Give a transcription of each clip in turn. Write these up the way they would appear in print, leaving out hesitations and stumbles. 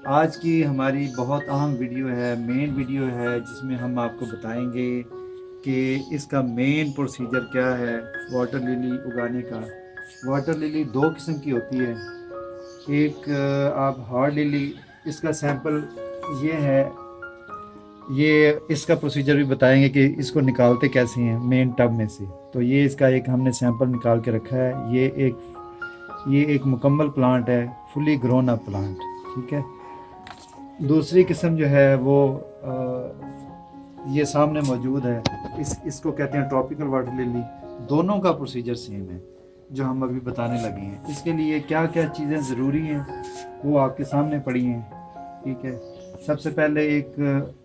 आज की हमारी बहुत अहम वीडियो है, मेन वीडियो है, जिसमें हम आपको बताएंगे कि इसका मेन प्रोसीजर क्या है वाटर लिली उगाने का। वाटर लिली दो किस्म की होती है। एक आप हार्ड लिली, इसका सैंपल ये है। ये इसका प्रोसीजर भी बताएंगे कि इसको निकालते कैसे हैं मेन टब में से। तो ये इसका एक हमने सैंपल निकाल के रखा है। ये एक मुकम्मल प्लांट है, फुली ग्रोन अप प्लांट। ठीक है। दूसरी किस्म जो है वो ये सामने मौजूद है। इसको कहते हैं ट्रॉपिकल वाटर लिली। दोनों का प्रोसीजर सेम है जो हम अभी बताने लगे हैं। इसके लिए क्या क्या चीज़ें ज़रूरी हैं वो आपके सामने पड़ी हैं। ठीक है। सबसे पहले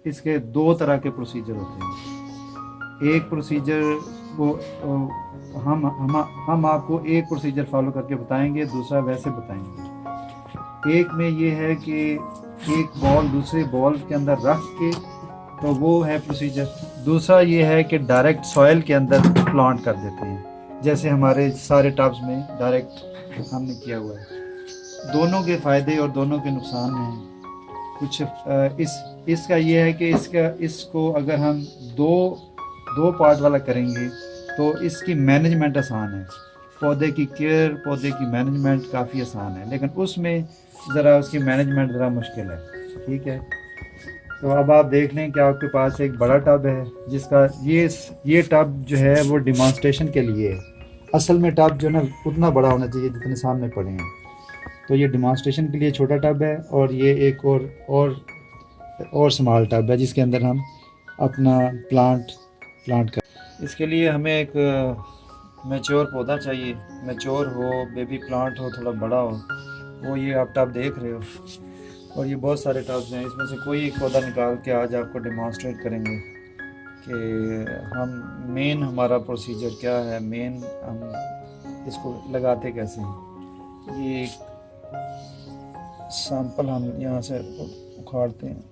इसके दो तरह के प्रोसीजर होते हैं। एक प्रोसीजर को हम आपको एक प्रोसीजर फॉलो करके बताएंगे, दूसरा वैसे बताएंगे। एक में ये है कि एक बॉल दूसरे बॉल के अंदर रख के, तो वो है प्रोसीजर। दूसरा ये है कि डायरेक्ट सॉइल के अंदर प्लांट कर देते हैं, जैसे हमारे सारे टब्स में डायरेक्ट हमने किया हुआ है। दोनों के फ़ायदे और दोनों के नुकसान हैं। कुछ इसका ये है कि इसको अगर हम दो दो पार्ट वाला करेंगे तो इसकी मैनेजमेंट आसान है। पौधे की केयर, पौधे की मैनेजमेंट काफ़ी आसान है, लेकिन उसमें ज़रा उसकी मैनेजमेंट ज़रा मुश्किल है। ठीक है। तो अब आप देख लें कि आपके पास एक बड़ा टब है, जिसका ये टब जो है वो डिमॉन्स्ट्रेशन के लिए है। असल में टब जो है ना उतना बड़ा होना चाहिए जितने सामने पड़े हैं। तो ये डिमॉन्स्ट्रेशन के लिए छोटा टब है, और ये एक और स्मॉल टब है जिसके अंदर हम अपना प्लांट कर। इसके लिए हमें एक मैच्योर पौधा चाहिए। मैच्योर हो, बेबी प्लांट हो, थोड़ा बड़ा हो। वो ये आप टब देख रहे हो, और ये बहुत सारे टब्स हैं। इसमें से कोई एक पौधा निकाल के आज आपको डेमॉन्स्ट्रेट करेंगे कि हमारा प्रोसीजर क्या है, हम इसको लगाते कैसे हैं। ये सैंपल हम यहाँ से उखाड़ते हैं।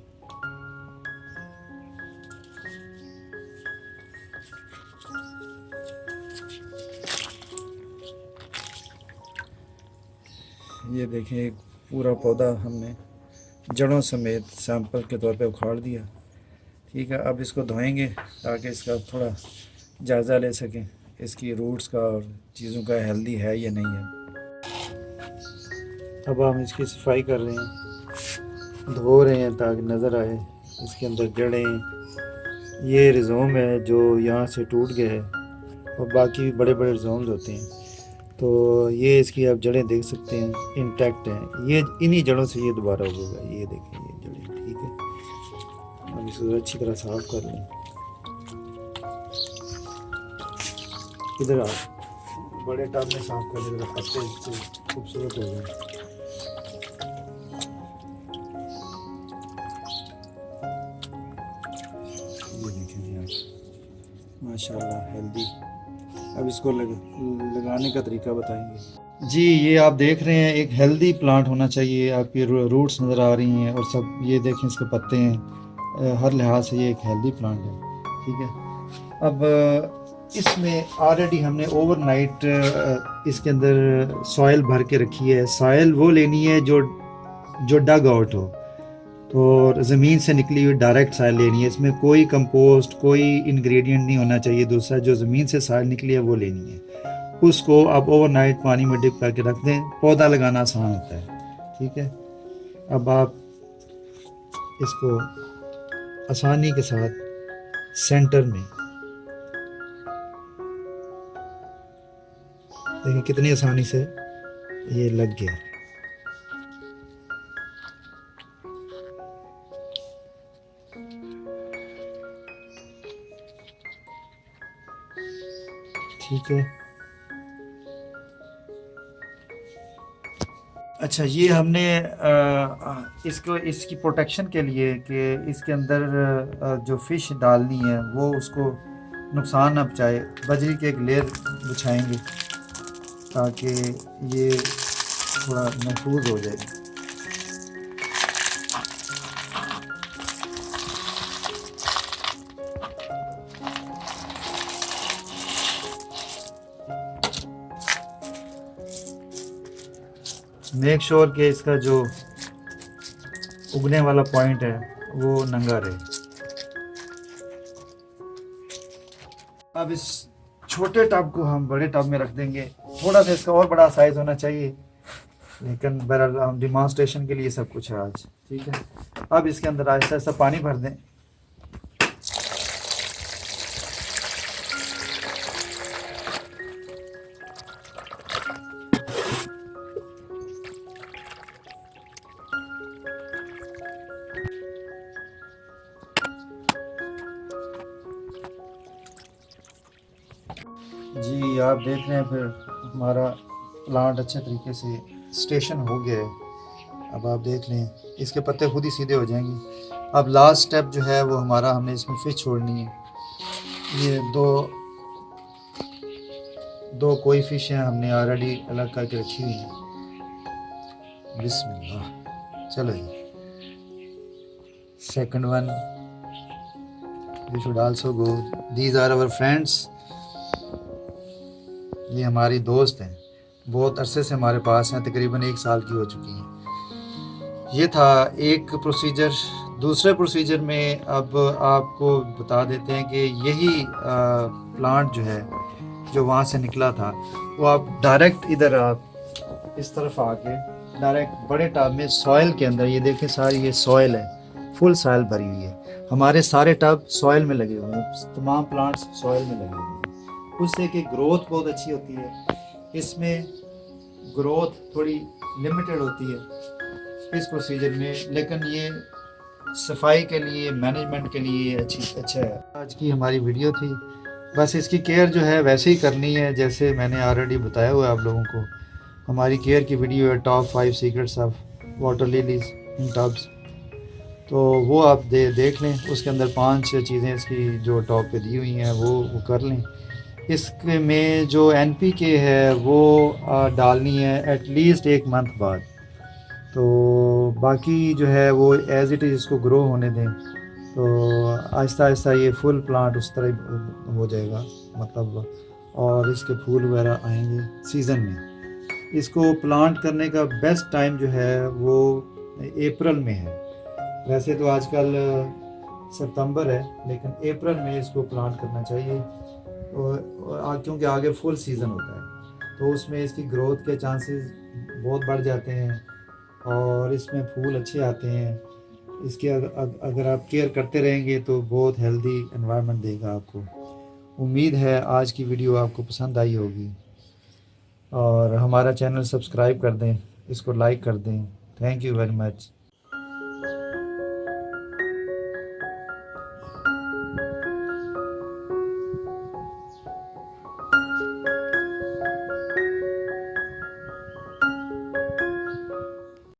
ये देखें, एक पूरा पौधा हमने जड़ों समेत सैंपल के तौर पे उखाड़ दिया। ठीक है। अब इसको धोएंगे ताकि इसका थोड़ा जायज़ा ले सकें इसकी रूट्स का और चीज़ों का हेल्दी है या नहीं है। अब हम इसकी सफाई कर रहे हैं, धो रहे हैं ताकि नज़र आए इसके अंदर जड़ें। ये रिजोम है जो यहाँ से टूट गया है, और बाकी भी बड़े बड़े रिजोम्स होते हैं। तो ये इसकी आप जड़ें देख सकते हैं, इंटैक्ट हैं। ये इन्हीं जड़ों से ये दोबारा उगेगा। ये देखें, ये जड़ें। ठीक है। अब इसको अच्छी तरह साफ कर लें। इधर आ, बड़े टब में साफ कर लें, पत्ते इससे खूबसूरत हो जाए। ये देखें जी आप, माशाल्लाह हेल्दी। अब इसको लगाने का तरीका बताएंगे जी। ये आप देख रहे हैं, एक हेल्दी प्लांट होना चाहिए। आपकी रूट्स नज़र आ रही हैं और सब, ये देखें इसके पत्ते हैं। हर लिहाज से ये एक हेल्दी प्लांट है। ठीक है। अब इसमें ऑलरेडी हमने ओवरनाइट इसके अंदर सॉइल भर के रखी है। सॉइल वो लेनी है जो डग आउट हो, तो ज़मीन से निकली हुई डायरेक्ट सॉइल लेनी है। इसमें कोई कंपोस्ट, कोई इंग्रेडिएंट नहीं होना चाहिए। दूसरा, जो ज़मीन से सॉइल निकली है वो लेनी है। उसको आप ओवरनाइट पानी में डिप करके रख दें। पौधा लगाना आसान होता है। ठीक है। अब आप इसको आसानी के साथ सेंटर में देखिए कितनी आसानी से ये लग गया। ठीक है। अच्छा, ये हमने इसकी प्रोटेक्शन के लिए कि इसके अंदर जो फ़िश डालनी है वो उसको नुकसान ना पहुँचाए, बजरी के एक लेयर बिछाएंगे ताकि ये थोड़ा महफूज हो जाए। मेक श्योर कि इसका जो उगने वाला पॉइंट है वो नंगा रहे। अब इस छोटे टब को हम बड़े टब में रख देंगे। थोड़ा सा इसका और बड़ा साइज होना चाहिए, लेकिन बहरहाल हम डिमॉन्स्ट्रेशन के लिए सब कुछ है आज। ठीक है, अब इसके अंदर आहिस्ता आहिस्ता पानी भर दें। जी आप देख रहे हैं, फिर हमारा प्लांट अच्छे तरीके से स्टेशन हो गया है। अब आप देख लें, इसके पत्ते खुद ही सीधे हो जाएंगे। अब लास्ट स्टेप जो है वो हमारा, हमने इसमें फिश छोड़नी है। ये दो कोई फिश हैं, हमने ऑलरेडी अलग करके रखी हुई है। बिस्मिल्लाह, चलो जी। Second one, we should also go. These are our friends. ये हमारी दोस्त हैं, बहुत अरसे से हमारे पास हैं, तकरीबन 1 साल की हो चुकी हैं। ये था एक प्रोसीजर। दूसरे प्रोसीजर में अब आपको बता देते हैं कि यही प्लांट जो है, जो वहाँ से निकला था, वो आप डायरेक्ट इधर आप इस तरफ आके डायरेक्ट बड़े टब में सॉइल के अंदर, ये देखें सारी ये सॉइल है, फुल सॉइल भरी हुई है। हमारे सारे टब सॉइल में लगे हुए हैं, तमाम प्लांट्स सॉइल में लगे हुए हैं। उससे कि ग्रोथ बहुत अच्छी होती है। इसमें ग्रोथ थोड़ी लिमिटेड होती है इस प्रोसीजर में, लेकिन ये सफाई के लिए, मैनेजमेंट के लिए अच्छा है। आज की हमारी वीडियो थी। बस इसकी केयर जो है वैसे ही करनी है जैसे मैंने ऑलरेडी बताया हुआ है आप लोगों को। हमारी केयर की वीडियो है top 5 secrets of water lilies in tubs, तो वो आप देख लें। उसके अंदर 5 चीज़ें इसकी जो टॉप पे दी हुई हैं वो कर लें। इसमें जो NPK है वो डालनी है एटलीस्ट 1 मंथ बाद। तो बाकी जो है वो एज़ इट इज़ इसको ग्रो होने दें, तो आहिस्ता आहिस्ता ये फुल प्लांट उस तरह हो जाएगा मतलब, और इसके फूल वगैरह आएंगे सीज़न में। इसको प्लांट करने का बेस्ट टाइम जो है वो अप्रैल में है। वैसे तो आजकल सितंबर है, लेकिन अप्रैल में इसको प्लांट करना चाहिए, और क्योंकि आगे फुल सीज़न होता है तो उसमें इसकी ग्रोथ के चांसेस बहुत बढ़ जाते हैं और इसमें फूल अच्छे आते हैं। इसके अगर आप केयर करते रहेंगे तो बहुत हेल्दी एनवायरनमेंट देगा आपको। उम्मीद है आज की वीडियो आपको पसंद आई होगी, और हमारा चैनल सब्सक्राइब कर दें, इसको लाइक कर दें। Thank you very much.